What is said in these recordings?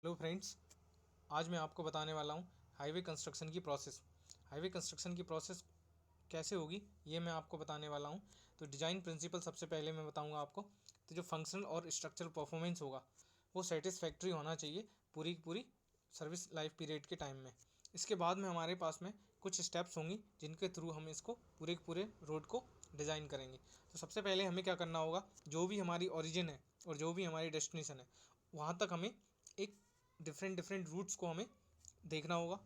Hello friends, आज मैं आपको बताने वाला हूँ हाईवे कंस्ट्रक्शन की प्रोसेस। हाईवे कंस्ट्रक्शन की प्रोसेस कैसे होगी ये मैं आपको बताने वाला हूँ। तो डिज़ाइन प्रिंसिपल सबसे पहले मैं बताऊँगा आपको। तो जो फंक्शनल और स्ट्रक्चरल परफॉर्मेंस होगा वो सेटिस्फैक्ट्री होना चाहिए पूरी की पूरी सर्विस लाइफ पीरियड के टाइम में। इसके बाद में हमारे पास में कुछ स्टेप्स होंगी जिनके थ्रू हम इसको पूरे के पूरे रोड को डिज़ाइन करेंगे। तो सबसे पहले हमें क्या करना होगा, जो भी हमारी ओरिजिन है और जो भी हमारी डेस्टिनेशन है वहाँ तक हमें एक डिफरेंट डिफरेंट रूट्स को हमें देखना होगा।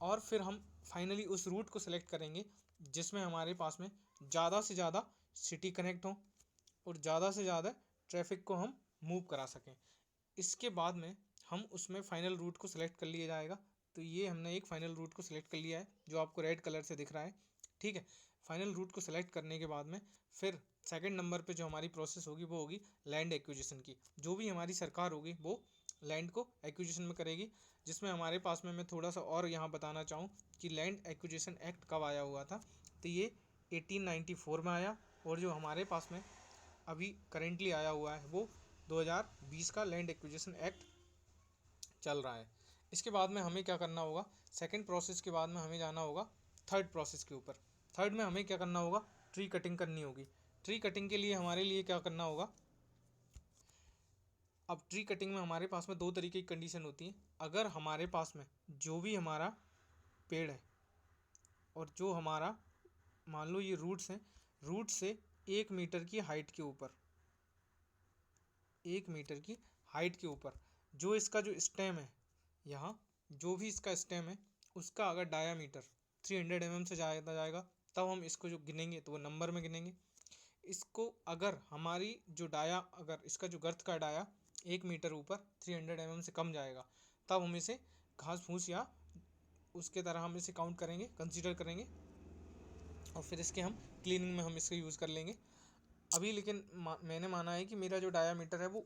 और फिर हम फाइनली उस रूट को सिलेक्ट करेंगे जिसमें हमारे पास में ज़्यादा से ज़्यादा सिटी कनेक्ट हों और ज़्यादा से ज़्यादा ट्रैफिक को हम मूव करा सकें। इसके बाद में हम उसमें फाइनल रूट को सिलेक्ट कर लिया जाएगा। तो ये हमने एक फाइनल रूट को सिलेक्ट कर लिया है जो आपको रेड कलर से दिख रहा है, ठीक है। फाइनल रूट को सिलेक्ट करने के बाद में फिर सेकंड नंबर पे जो हमारी प्रोसेस होगी वो होगी लैंड एक्विजिशन की। जो भी हमारी सरकार होगी वो लैंड को एक्विजिशन में करेगी, जिसमें हमारे पास में मैं थोड़ा सा और यहाँ बताना चाहूँ कि लैंड एक्विजिशन एक्ट कब आया हुआ था। तो ये 1894 में आया और जो हमारे पास में अभी करेंटली आया हुआ है वो 2020 का लैंड एक्विजिशन एक्ट चल रहा है। इसके बाद में हमें क्या करना होगा, सेकंड प्रोसेस के बाद में हमें जाना होगा थर्ड प्रोसेस के ऊपर। थर्ड में हमें क्या करना होगा, ट्री कटिंग करनी होगी। ट्री कटिंग के लिए हमारे लिए क्या करना होगा, अब ट्री कटिंग में हमारे पास में दो तरीके की कंडीशन होती है। अगर हमारे पास में जो भी हमारा पेड़ है और जो हमारा मान लो ये रूट्स हैं, रूट से 1 मीटर की हाइट के ऊपर, 1 मीटर की हाइट के ऊपर जो इसका जो स्टेम है, यहाँ जो भी इसका स्टेम है उसका अगर डायामीटर 300 mm से ज़्यादा जाएगा तब हम इसको जो गिनेंगे तो वो नंबर में गिनेंगे। इसको अगर हमारी जो डाया, अगर इसका जो गर्थ का डाया 1 मीटर ऊपर 300 mm से कम जाएगा तब हम इसे घास फूस या उसके तरह हम इसे काउंट करेंगे, कंसीडर करेंगे और फिर इसके हम क्लीनिंग में हम इसका यूज़ कर लेंगे। अभी लेकिन मैंने माना है कि मेरा जो डायामीटर है वो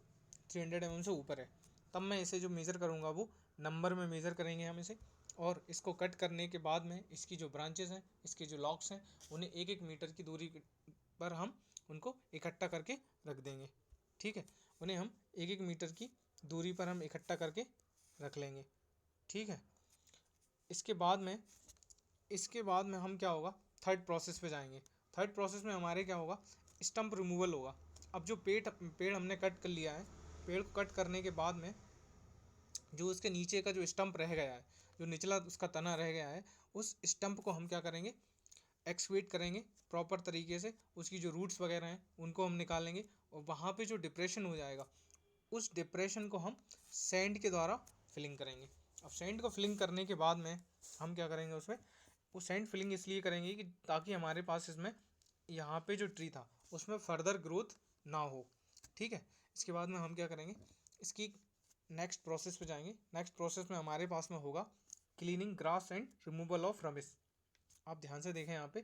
300 mm से ऊपर है, तब मैं इसे जो मेज़र करूँगा वो नंबर में मेज़र करेंगे हम इसे। और इसको कट करने के बाद में इसकी जो ब्रांचेस हैं, इसके जो लॉक्स हैं, उन्हें 1-1 मीटर की दूरी पर हम उनको इकट्ठा करके रख देंगे, ठीक है। उन्हें हम 1-1 मीटर की दूरी पर हम इकट्ठा करके रख लेंगे, ठीक है। इसके बाद में हम क्या होगा, थर्ड प्रोसेस पे जाएंगे। थर्ड प्रोसेस में हमारे क्या होगा, स्टंप रिमूवल होगा। अब जो पेड़ हमने कट कर लिया है, पेड़ को कट करने के बाद में जो उसके नीचे का जो स्टंप रह गया है, जो निचला उसका तना रह गया है, उस स्टंप को हम क्या करेंगे, एक्सवेट करेंगे प्रॉपर तरीके से। उसकी जो रूट्स वगैरह हैं उनको हम निकालेंगे और वहाँ पे जो डिप्रेशन हो जाएगा उस डिप्रेशन को हम सैंड के द्वारा फिलिंग करेंगे। अब सैंड को फिलिंग करने के बाद में हम क्या करेंगे, उसमें वो सैंड फिलिंग इसलिए करेंगे कि ताकि हमारे पास इसमें यहाँ पे जो ट्री था उसमें फर्दर ग्रोथ ना हो, ठीक है। इसके बाद में हम क्या करेंगे, इसकी नेक्स्ट प्रोसेस पे जाएंगे। नेक्स्ट प्रोसेस में हमारे पास में होगा cleaning grass and removal of rubbish. आप ध्यान से देखें यहाँ पे,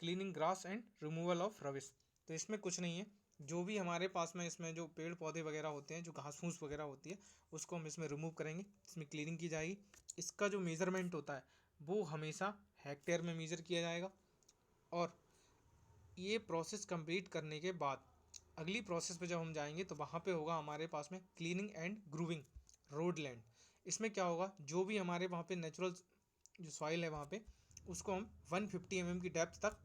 cleaning grass and removal of rubbish. तो इसमें कुछ नहीं है, जो भी हमारे पास में इसमें जो पेड़ पौधे वगैरह होते हैं, जो घास फूस वगैरह होती है, उसको हम इसमें रिमूव करेंगे, इसमें क्लीनिंग की जाएगी। इसका जो मेज़रमेंट होता है वो हमेशा हेक्टेयर में मेज़र किया जाएगा। और ये प्रोसेस कंप्लीट करने के बाद अगली प्रोसेस पे जब हम जाएंगे तो वहाँ पे होगा हमारे पास में cleaning and grooving road land. इसमें क्या होगा, जो भी हमारे वहाँ पे नेचुरल जो सॉइल है वहाँ पे उसको हम 150 mm की डेप्थ तक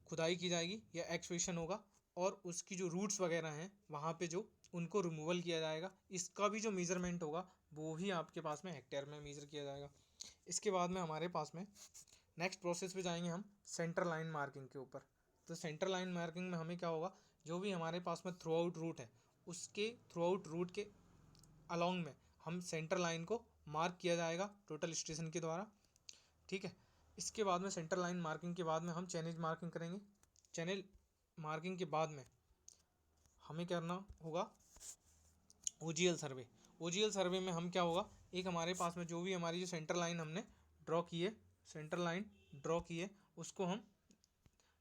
खुदाई की जाएगी या एक्सवेशन होगा और उसकी जो रूट्स वगैरह हैं वहाँ पे जो उनको रिमूवल किया जाएगा। इसका भी जो मेज़रमेंट होगा वो भी आपके पास में हेक्टेयर में मेज़र किया जाएगा। इसके बाद में हमारे पास में नेक्स्ट प्रोसेस पे जाएंगे हम सेंटर लाइन मार्किंग के ऊपर। तो सेंटर लाइन मार्किंग में हमें क्या होगा, जो भी हमारे पास में थ्रू आउट रूट है उसके थ्रू आउट रूट के अलॉन्ग में हम सेंटर लाइन को मार्क किया जाएगा टोटल स्टेशन के द्वारा, ठीक है। इसके बाद में सेंटर लाइन मार्किंग के बाद में हम चैनल मार्किंग करेंगे। चैनल मार्किंग के बाद में हमें करना होगा ओजीएल सर्वे। ओजीएल सर्वे में हम क्या होगा, एक हमारे पास में जो भी हमारी जो सेंटर लाइन हमने ड्रॉ की है, सेंटर लाइन ड्रॉ की है, उसको हम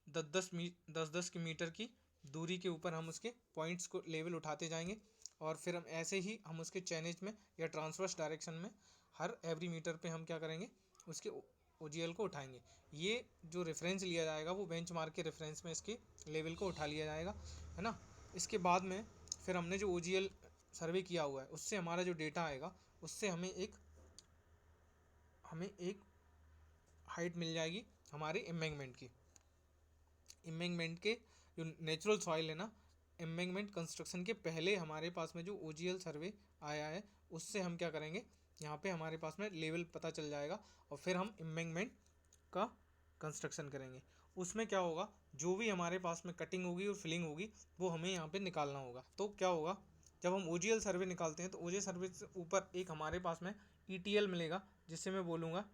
10-10 की मीटर की दूरी के ऊपर हम उसके पॉइंट्स को लेवल उठाते जाएंगे। और फिर हम ऐसे ही हम उसके चैनेज में या ट्रांसवर्स डायरेक्शन में हर एवरी मीटर पे हम क्या करेंगे, उसके ओजीएल को उठाएंगे। ये जो रेफरेंस लिया जाएगा वो बेंचमार्क के रेफरेंस में इसके लेवल को उठा लिया जाएगा, है ना। इसके बाद में फिर हमने जो ओजीएल सर्वे किया हुआ है उससे हमारा जो डेटा आएगा उससे हमें एक हाइट मिल जाएगी हमारे एम्बैंकमेंट की। एम्बैंकमेंट के जो नेचुरल सॉइल है ना, एम्बैंकमेंट कंस्ट्रक्शन के पहले हमारे पास में जो ओजीएल सर्वे आया है उससे हम क्या करेंगे, यहाँ पे हमारे पास में लेवल पता चल जाएगा और फिर हम एम्बैंकमेंट का कंस्ट्रक्शन करेंगे। उसमें क्या होगा, जो भी हमारे पास में कटिंग होगी और फिलिंग होगी वो हमें यहाँ पे निकालना होगा। तो क्या होगा, जब हम ओजीएल सर्वे निकालते हैं तो ओजीएल सर्वे से ऊपर एक हमारे पास में ईटीएल मिलेगा जिससे मैं बोलूँगा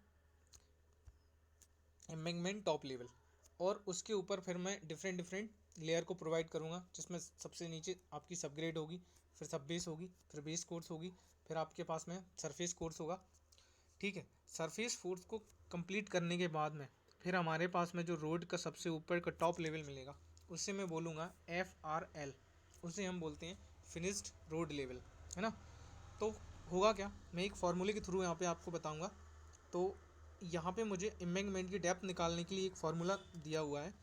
एम्बैंकमेंट टॉप लेवल, और उसके ऊपर फिर मैं डिफरेंट लेयर को प्रोवाइड करूँगा जिसमें सबसे नीचे आपकी सब ग्रेड होगी, फिर सब बेस होगी, फिर बेस कोर्स होगी, फिर आपके पास में सरफेस कोर्स होगा। ठीक है, सरफेस कोर्स को कंप्लीट करने के बाद में फिर हमारे पास में जो रोड का सबसे ऊपर का टॉप लेवल मिलेगा उससे मैं बोलूँगा FRL, उसे हम बोलते हैं फिनिश्ड रोड लेवल, है ना। तो होगा क्या, मैं एक फार्मूले के थ्रू यहाँ पे आपको बताऊँगा। तो यहाँ पे मुझे एम्बैंकमेंट की डेप्थ निकालने के लिए एक फार्मूला दिया हुआ है।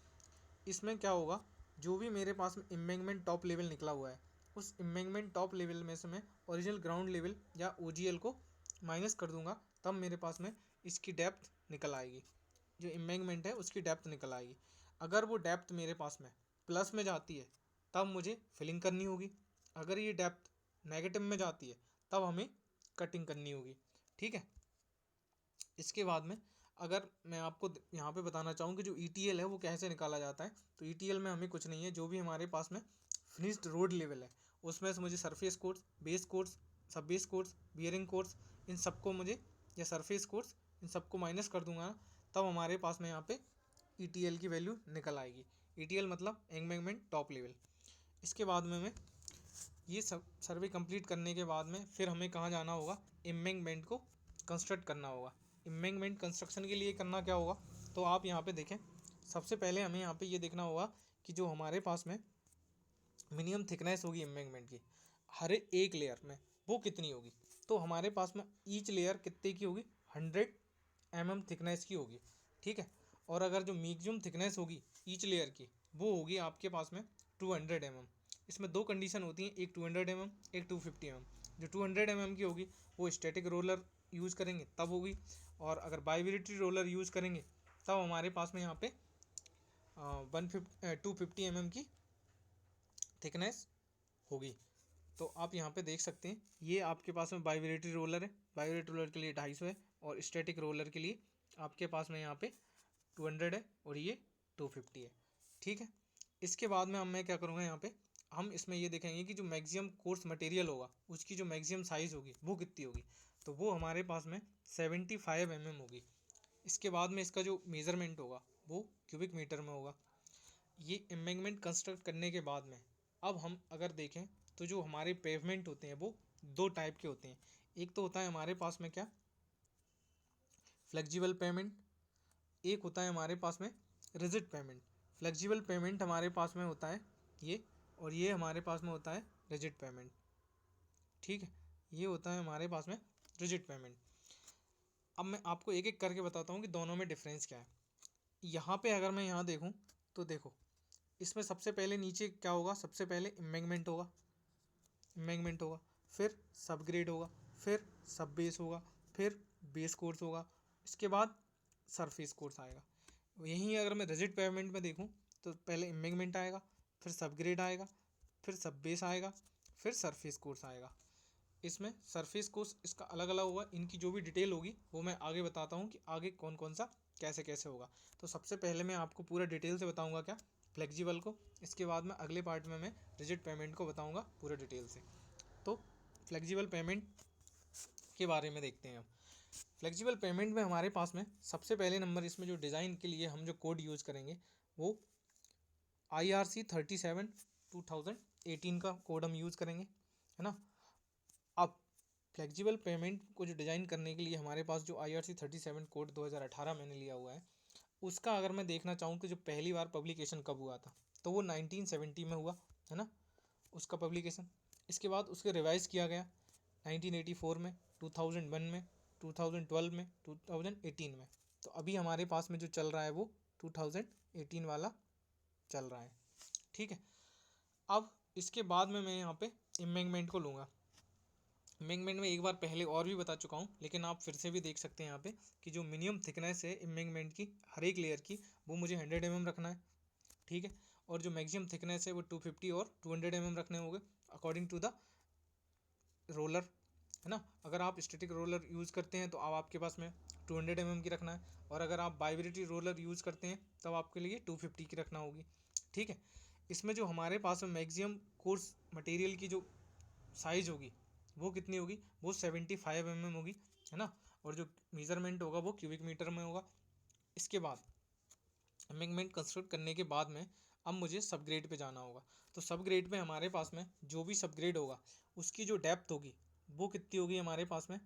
इसमें क्या होगा, जो भी मेरे पास में एम्बैंकमेंट टॉप लेवल निकला हुआ है उस एम्बैंकमेंट टॉप लेवल में से मैं ओरिजिनल ग्राउंड लेवल या OGL को माइनस कर दूंगा, तब मेरे पास में इसकी डेप्थ निकल आएगी, जो एम्बैंकमेंट है उसकी डेप्थ निकल आएगी। अगर वो डेप्थ मेरे पास में प्लस में जाती है तब मुझे फिलिंग करनी होगी, अगर ये डेप्थ नेगेटिव में जाती है तब हमें कटिंग करनी होगी। ठीक है, इसके बाद में अगर मैं आपको यहाँ पे बताना चाहूँ कि जो ETL है वो कैसे निकाला जाता है, तो ETL में हमें कुछ नहीं है, जो भी हमारे पास में फिनिश्ड रोड लेवल है उसमें से मुझे सरफेस कोर्स, बेस कोर्स, सब बेस कोर्स, बियरिंग कोर्स, इन सबको मुझे, या सरफेस कोर्स, इन सबको माइनस कर दूंगा, तब हमारे पास में यहाँ पे ETL की वैल्यू निकल आएगी। ETL मतलब एम्बैंकमेंट टॉप लेवल। इसके बाद में मैं ये सब सर्वे कंप्लीट करने के बाद में फिर हमें कहाँ जाना होगा, एम्बैंकमेंट को कंस्ट्रक्ट करना होगा। एम्बैंकमेंट कंस्ट्रक्शन के लिए करना क्या होगा, तो आप यहाँ पे देखें, सबसे पहले हमें यहाँ पे ये देखना होगा कि जो हमारे पास में मिनिमम थिकनेस होगी एम्बैंकमेंट की हर एक लेयर में वो कितनी होगी। तो हमारे पास में ईच लेयर कितने की होगी, 100 mm थिकनेस की होगी। ठीक है, और अगर जो मैक्सिमम थिकनेस होगी ईच लेयर की वो होगी आपके पास में 200 mm। इसमें दो कंडीशन होती हैं, एक 200 mm, एक 250 mm। जो 200 mm की होगी वो स्टैटिक रोलर यूज़ करेंगे तब होगी, और अगर बाइब्रेटरी रोलर यूज़ करेंगे तब हमारे पास में यहाँ पे 250 mm की थिकनेस होगी। तो आप यहाँ पे देख सकते हैं, ये आपके पास में बाइब्रेटरी रोलर है, बाइब्रेटरी रोलर के लिए 250 है, और स्टैटिक रोलर के लिए आपके पास में यहाँ पे 200 है और ये 250 है। ठीक है, इसके बाद में मैं क्या करूँगा, यहाँ पे हम इसमें ये देखेंगे कि जो मैक्सिमम कोर्स मटेरियल होगा उसकी जो मैक्सिमम साइज़ होगी वो कितनी होगी, तो वो हमारे पास में 75 mm होगी। इसके बाद में इसका जो मेज़रमेंट होगा वो क्यूबिक मीटर में होगा। ये एम्बैंकमेंट कंस्ट्रक्ट करने के बाद में अब हम अगर देखें तो जो हमारे पेवमेंट होते हैं वो दो टाइप के होते हैं। एक तो होता है हमारे पास में क्या, फ्लेक्सिबल पेमेंट, एक होता है हमारे पास में रिजिड पेमेंट। फ्लेक्सिबल पेमेंट हमारे पास में होता है ये, और ये हमारे पास में होता है रिजिड पेमेंट। ठीक है, ये होता है हमारे पास में रिजिड पेमेंट। अब मैं आपको एक एक करके बताता हूँ कि दोनों में डिफरेंस क्या है। यहाँ पे अगर मैं यहाँ देखूँ तो देखो, इसमें सबसे पहले नीचे क्या होगा, सबसे पहले एम्बैंकमेंट होगा, एम्बैंकमेंट होगा, फिर सब ग्रेड होगा, फिर सब बेस होगा, फिर बेस कोर्स होगा, इसके बाद सरफेस कोर्स आएगा। यहीं अगर मैं रिजिड पेमेंट में देखूँ तो पहले एम्बैंकमेंट आएगा, फिर सब ग्रेड आएगा, फिर सब बेस आएगा, फिर सरफेस कोर्स आएगा। इसमें सरफेस कोर्स इसका अलग अलग होगा, इनकी जो भी डिटेल होगी वो मैं आगे बताता हूँ कि आगे कौन कौन सा कैसे कैसे होगा। तो सबसे पहले मैं आपको पूरा डिटेल से बताऊँगा क्या, फ्लेक्सिबल को, इसके बाद में अगले पार्ट में मैं रिजिड पेमेंट को बताऊँगा पूरे डिटेल से। तो फ्लेक्सिबल पेमेंट के बारे में देखते हैं हम। फ्लेक्सिबल पेमेंट में हमारे पास में सबसे पहले नंबर, इसमें जो डिज़ाइन के लिए हम जो कोड यूज़ करेंगे वो IRC 37/2018 का कोड हम यूज़ करेंगे, है ना। अब फ्लेक्सिबल पेमेंट को जो डिज़ाइन करने के लिए हमारे पास जो IRC 37 कोड 2018 मैंने लिया हुआ है, उसका अगर मैं देखना चाहूँ कि जो पहली बार पब्लिकेशन कब हुआ था, तो वो 1970 में हुआ, है ना, उसका पब्लिकेशन। इसके बाद उसके रिवाइज़ किया गया 1984 में, 2001 में, 2012 में, 2018 में। तो अभी हमारे पास में जो चल रहा है वो 2018 वाला चल रहा है। ठीक है, अब इसके बाद में मैं यहाँ पे एम्बैंकमेंट को लूँगा। एम्बैंकमेंट में एक बार पहले और भी बता चुका हूँ, लेकिन आप फिर से भी देख सकते हैं यहाँ पे कि जो मिनिमम थिकनेस है एम्बैंकमेंट की हर एक लेयर की, वो मुझे 100 mm रखना है, ठीक है। और जो मैक्सिमम थिकनेस है वो 250 और 200 mm रखने होंगे अकॉर्डिंग टू द रोलर, है ना। अगर आप स्टैटिक रोलर यूज़ करते हैं तो अब आपके पास में 200 mm की रखना है, और अगर आप वाइब्रेटरी रोलर यूज़ करते हैं तब आपके लिए 250 की रखना होगी, ठीक है। इसमें जो हमारे पास में मैक्सिमम कोर्स मटेरियल की जो साइज होगी वो कितनी होगी, वो 75 mm होगी, है ना। और जो मेजरमेंट होगा वो क्यूबिक मीटर में होगा। इसके बाद एम्बैंकमेंट कंस्ट्रक्ट करने के बाद में अब मुझे सब ग्रेड पे जाना होगा। तो सब ग्रेड में हमारे पास में जो भी सब ग्रेड होगा उसकी जो डेप्थ होगी वो कितनी होगी हमारे पास में,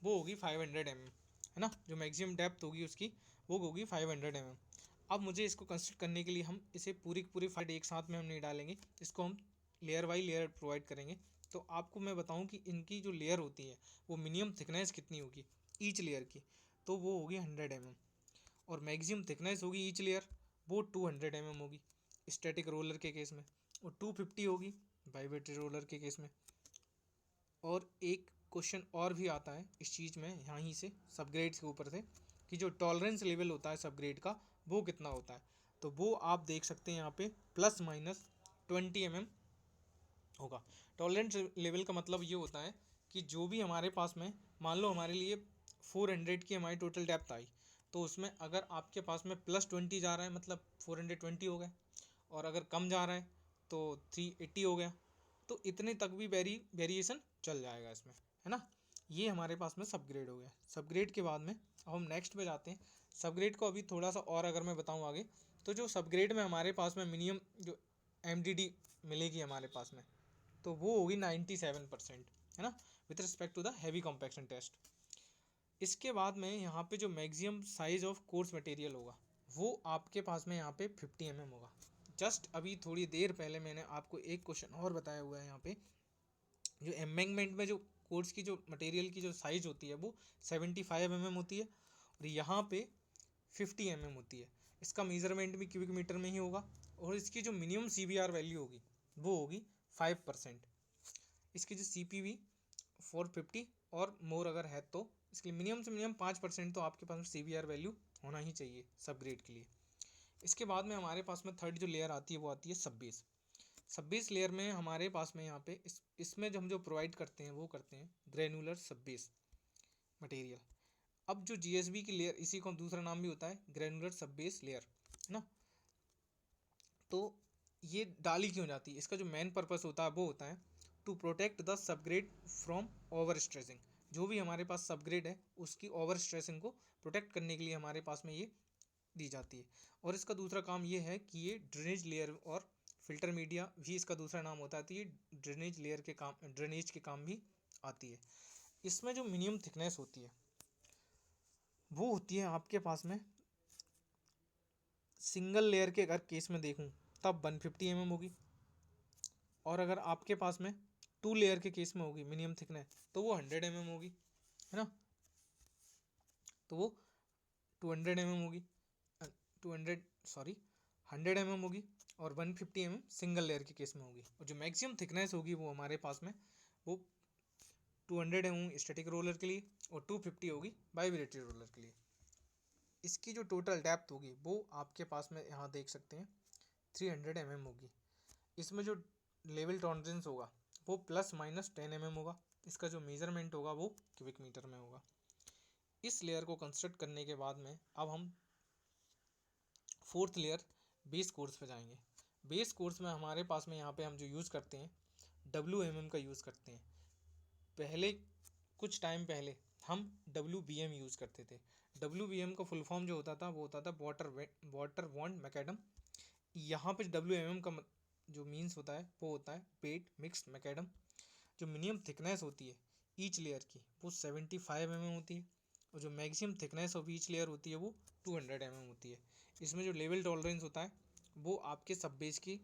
वो होगी 500 mm, है ना। जो मैक्सिमम डेप्थ होगी उसकी वो होगी 500 mm। अब मुझे इसको कंस्ट्रक्ट करने के लिए हम इसे पूरी की पूरी फाइट एक साथ में हम नहीं डालेंगे, इसको हम लेयर बाई लेयर प्रोवाइड करेंगे। तो आपको मैं बताऊं कि इनकी जो लेयर होती है वो मिनिमम थिकनेस कितनी होगी ईच लेयर की, तो वो होगी 100 mm। और मैक्सिमम थिकनेस होगी ईच लेयर वो 200 mm होगी स्टैटिक रोलर के केस में, और 250 होगी वाइब्रेटरी रोलर के केस में। और एक क्वेश्चन और भी आता है इस चीज़ में यहाँ ही से सबग्रेड्स के ऊपर से, कि जो टॉलरेंस लेवल होता है सबग्रेड का वो कितना होता है। तो वो आप देख सकते हैं यहाँ पे ±20 mm होगा। टॉलरेंस लेवल का मतलब ये होता है कि जो भी हमारे पास में, मान लो हमारे लिए 400 की हमारी टोटल डेप्थ आई, तो उसमें अगर आपके पास में +20 जा रहा है मतलब 420 हो गए, और अगर कम जा रहा है तो 380 हो गया। तो इतने तक भी वेरिएशन चल जाएगा इसमें, है ना। ये हमारे पास में सबग्रेड हो गया। सबग्रेड के बाद में अब हम नेक्स्ट पे जाते हैं। सबग्रेड को अभी थोड़ा सा और अगर मैं बताऊँ आगे, तो जो सबग्रेड में हमारे पास में मिनिमम जो MDD मिलेगी हमारे पास में, तो वो होगी 97%, है ना, with respect to the heavy compaction test. इसके बाद में यहाँ पे जो maximum size of course material होगा वो आपके पास में यहाँ पे 50 mm होगा। जस्ट अभी थोड़ी देर पहले मैंने आपको एक क्वेश्चन और बताया हुआ है यहाँ पे, जो एम्बैंकमेंट में जो कोर्स की जो मटेरियल की जो साइज होती है वो 75 mm होती है, और यहाँ पे 50 mm होती है। इसका मेजरमेंट भी क्यूबिक मीटर में ही होगा, और इसकी जो मिनिमम CBR वैल्यू होगी वो होगी 5%। इसकी जो CPV 450 और मोर अगर है तो इसके लिए मिनिमम से मिनिमम 5% तो आपके पास में CBR वैल्यू होना ही चाहिए सब ग्रेड के लिए। इसके बाद में हमारे पास में थर्ड जो लेयर आती है वो आती है 26 लेयर में हमारे पास में यहाँ पे इसमें जो हम जो प्रोवाइड करते हैं वो करते हैं ग्रेनुलर 26 मटेरियल। अब जो GSB की लेयर, इसी को दूसरा नाम भी होता है ग्रेनुलर 26 लेयर, है ना। तो ये डाली क्यों जाती है, इसका जो मेन पर्पस होता है वो होता है to protect the subgrade from overstressing. जो भी हमारे पास सबग्रेड है उसकी ओवर स्ट्रेसिंग को प्रोटेक्ट करने के लिए हमारे पास में ये दी जाती है। और इसका दूसरा काम ये है कि ये ड्रेनेज लेयर और फिल्टर मीडिया भी इसका दूसरा नाम होता है, तो ये ड्रेनेज लेयर के काम, ड्रेनेज के काम भी आती है। इसमें जो मिनिमम थिकनेस होती है वो होती है आपके पास में, सिंगल लेयर के अगर केस में देखूं तब 150 mm होगी, और अगर आपके पास में 2 लेयर के केस में होगी मिनिमम थिकनेस तो वो 100 mm होगी, है ना। तो वो 200 mm होगी, 200 सॉरी 100 mm होगी, और 150 mm सिंगल लेयर के केस में होगी। और जो मैक्सिमम थिकनेस होगी वो हमारे पास में वो 200 mm स्टैटिक रोलर के लिए और 250 होगी वाइब्रेटरी रोलर के लिए। इसकी जो टोटल डेप्थ होगी वो आपके पास में यहाँ देख सकते हैं 300 mm होगी। इसमें जो लेवल टॉलरेंस होगा वो ±10 mm होगा। इसका जो मेजरमेंट होगा वो क्यूबिक मीटर में होगा। इस लेयर को कंस्ट्रक्ट करने के बाद में अब हम फोर्थ लेयर बेस कोर्स पे जाएंगे। बेस कोर्स में हमारे पास में यहाँ पे हम जो यूज़ करते हैं WMM का यूज़ करते हैं। पहले कुछ टाइम पहले हम WBM यूज़ करते थे। WBM का फुल फॉर्म जो होता था वो होता था वाटर बॉन्ड मैकेडम। यहाँ पे WMM का जो मीन्स होता है वो होता है वेट मिक्स्ड मैकेडम। जो मिनिमम थिकनेस होती है ईच लेयर की वो 75 mm होती है, और जो maximum thickness of each layer होती है वो 200 mm होती है। इसमें जो लेवल टॉलरेंस होता है वो आपके सब बेस की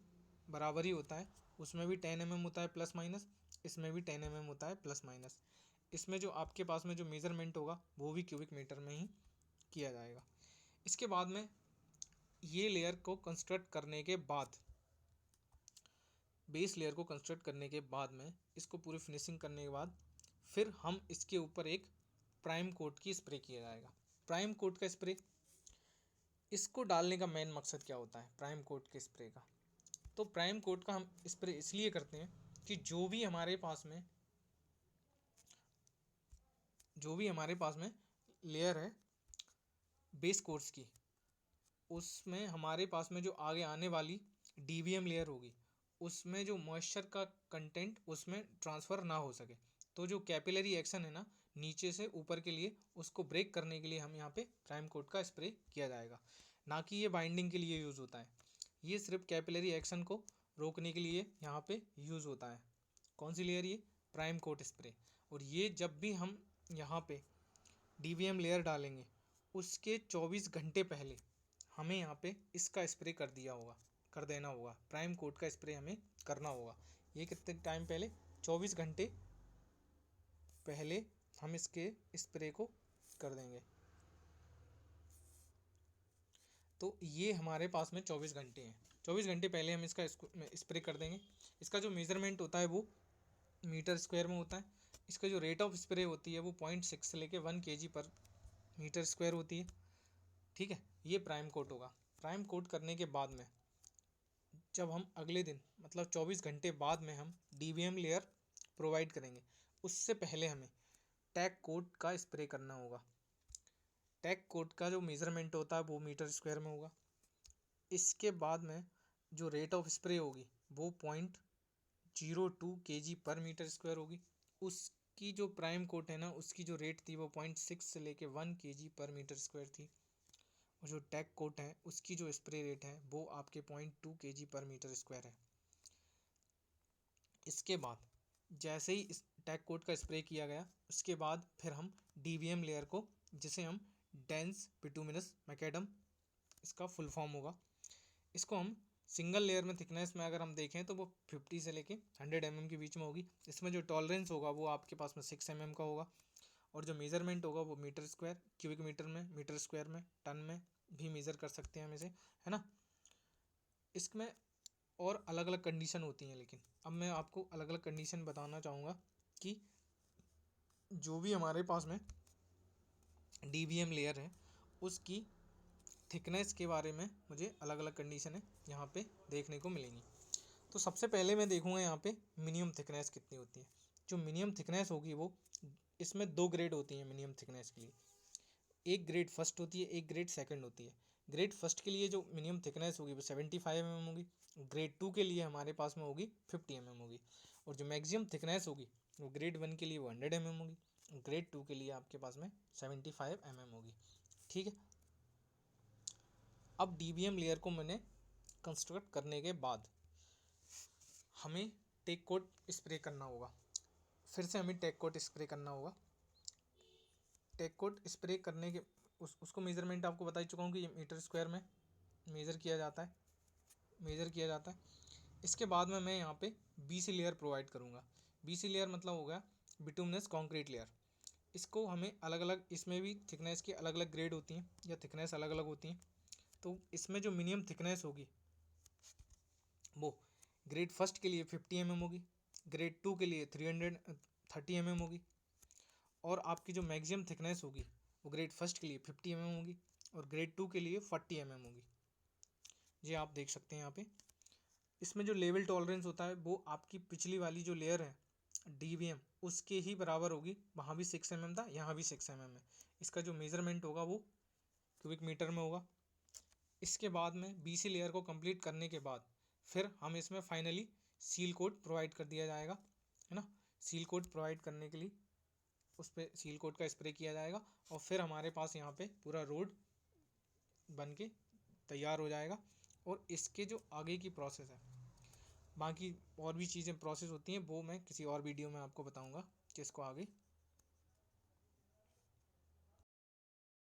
बराबर ही होता है, उसमें भी 10 mm होता है प्लस माइनस, इसमें भी 10 mm होता है प्लस माइनस। इसमें जो आपके पास में जो मेज़रमेंट होगा वो भी क्यूबिक मीटर में ही किया जाएगा। इसके बाद में ये लेयर को कंस्ट्रक्ट करने के बाद बेस लेयर को कंस्ट्रक्ट करने के बाद में, इसको पूरी फिनिशिंग करने के बाद फिर हम इसके ऊपर एक प्राइम कोट की स्प्रे किया जाएगा। प्राइम कोट का स्प्रे, इसको डालने का मेन मकसद क्या होता है प्राइम कोट के स्प्रे का? तो प्राइम कोट का हम स्प्रे इसलिए करते हैं कि जो भी हमारे पास में लेयर है बेस कोर्स की, उसमें हमारे पास में जो आगे आने वाली डीवीएम लेयर होगी, उसमें जो मॉइस्चर का कंटेंट उसमें ट्रांसफ़र ना हो सके, तो जो कैपिलरी एक्शन है ना नीचे से ऊपर के लिए, उसको ब्रेक करने के लिए हम यहाँ पे प्राइम कोट का स्प्रे किया जाएगा। ना कि ये बाइंडिंग के लिए यूज़ होता है, ये सिर्फ कैपिलरी एक्शन को रोकने के लिए यहाँ पे यूज़ होता है। कौन सी लेयर? ये प्राइम कोट स्प्रे। और ये जब भी हम यहाँ पे डीवीएम लेयर डालेंगे उसके 24 घंटे पहले हमें यहाँ पे इसका स्प्रे कर देना होगा। प्राइम कोट का स्प्रे हमें करना होगा। ये कितने टाइम पहले? 24 घंटे पहले हम इसके स्प्रे को कर देंगे। तो ये हमारे पास में 24 घंटे हैं। 24 घंटे पहले हम इसका स्प्रे कर देंगे। इसका जो मेज़रमेंट होता है वो मीटर स्क्वायर में होता है। इसका जो रेट ऑफ स्प्रे होती है वो 0.6 से लेके 1 kg पर मीटर स्क्वायर होती है। ठीक है, ये प्राइम कोट होगा। प्राइम कोट करने के बाद में जब हम अगले दिन मतलब 24 घंटे बाद में हम डीवीएम लेयर प्रोवाइड करेंगे, उससे पहले हमें टैग कोट का स्प्रे करना होगा। टैग कोट का जो मेज़रमेंट होता है वो मीटर स्क्वायर में होगा। इसके बाद में जो रेट ऑफ स्प्रे होगी वो 0.02 kg पर मीटर स्क्वायर होगी। उसकी जो प्राइम कोट है ना उसकी जो रेट थी वो 0.6 से लेके 1 kg पर मीटर स्क्वायर थी। और जो टैग कोट है उसकी जो स्प्रे रेट है वो आपके 0.2 kg पर मीटर स्क्वायर है। इसके बाद जैसे ही इस टैग कोट का स्प्रे किया गया, उसके बाद फिर हम डीवीएम लेयर को, जिसे हम डेंस बिटुमिनस मैकेडम इसका फुल फॉर्म होगा, इसको हम सिंगल लेयर में थिकनेस में अगर हम देखें तो वो 50 से लेके 100 mm के बीच में होगी। इसमें जो टॉलरेंस होगा वो आपके पास में 6 mm का होगा। और जो मेज़रमेंट होगा वो मीटर स्क्वायर, क्यूबिक मीटर में, मीटर स्क्वायर में, टन में भी मेज़र कर सकते हैं हम इसे, है ना। इसमें और अलग अलग कंडीशन होती हैं, लेकिन अब मैं आपको अलग अलग कंडीशन बताना चाहूँगा कि जो भी हमारे पास में डीवीएम लेयर है उसकी थिकनेस के बारे में मुझे अलग अलग कंडीशन है यहाँ पे देखने को मिलेंगी। तो सबसे पहले मैं देखूँगा यहाँ पे मिनिमम थिकनेस कितनी होती है। जो मिनिमम थिकनेस होगी वो, इसमें 2 ग्रेड होती हैं मिनिमम थिकनेस के लिए। एक ग्रेड फर्स्ट होती है, एक ग्रेड सेकंड होती है। ग्रेड फर्स्ट के लिए जो मिनिमम थिकनेस होगी वो 75 mm होगी। ग्रेड 2 के लिए हमारे पास में होगी 50 mm होगी। और जो मैक्सिमम थिकनेस होगी वो ग्रेड 1 के लिए वो 100 mm होगी। ग्रेड 2 के लिए आपके पास में 75 mm होगी। ठीक है, अब डीवीएम लेयर को मैंने कंस्ट्रक्ट करने के बाद हमें टेक कोट स्प्रे करना होगा। फिर से हमें टेक कोट स्प्रे करना होगा। टेक कोट स्प्रे करने के उसको मेज़रमेंट आपको बता ही चुका हूँ कि ये मीटर स्क्वायर में मेज़र किया जाता है। इसके बाद में मैं यहाँ पे बीसी लेयर प्रोवाइड करूँगा। बीसी लेयर मतलब हो गया बिटुमिनस कॉन्क्रीट लेयर। इसको हमें अलग अलग, इसमें भी थिकनेस की अलग अलग ग्रेड होती हैं या थिकनेस अलग अलग होती हैं। तो इसमें जो मिनिमम थिकनेस होगी वो ग्रेड फर्स्ट के लिए 50 mm होगी, ग्रेड 2 के लिए 330 mm होगी। और आपकी जो मैक्सिमम थिकनेस होगी वो ग्रेड फर्स्ट के लिए 50 mm होगी और ग्रेड 2 के लिए 40 mm होगी। ये आप देख सकते हैं यहाँ पे। इसमें जो लेवल टॉलरेंस होता है वो आपकी पिछली वाली जो लेयर है डीवीएम उसके ही बराबर होगी। वहाँ भी 6 mm था, यहाँ भी 6 mm है। इसका जो मेज़रमेंट होगा वो क्यूबिक मीटर में होगा। इसके बाद में बीसी लेयर को कंप्लीट करने के बाद फिर हम इसमें फाइनली सील कोट प्रोवाइड कर दिया जाएगा, है ना। सील कोट प्रोवाइड करने के लिए उस पर सील कोट का स्प्रे किया जाएगा और फिर हमारे पास यहाँ पे पूरा रोड बन के तैयार हो जाएगा। और इसके जो आगे की प्रोसेस है, बाकी और भी चीज़ें प्रोसेस होती हैं, वो मैं किसी और वीडियो में आपको बताऊँगा कि इसको आगे